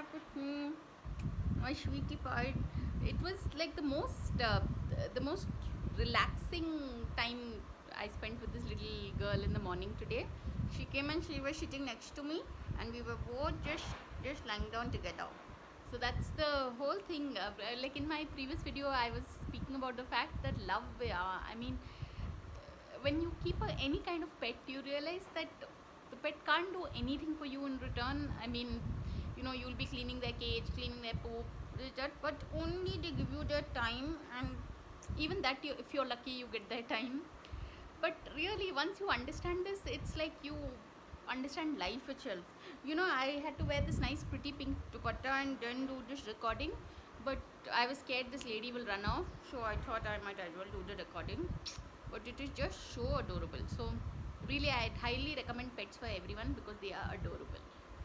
have with me my sweetie part. It was like the most relaxing time I spent with this little girl in the morning today. She came and she was sitting next to me, and we were both just lying down together. So that's the whole thing. Like in my previous video, I was speaking about the fact that love. I mean, when you keep any kind of pet, you realize that the pet can't do anything for you in return. I mean, you'll be cleaning their cage, cleaning their poop, but only they give you their time, and even that, if you're lucky, you get their time. But really, once you understand this, it's like you understand life itself. I had to wear this nice pretty pink dupatta and then do this recording, but I was scared this lady will run off, so I thought I might as well do the recording. But it is just so adorable. So really, I'd highly recommend pets for everyone because they are adorable.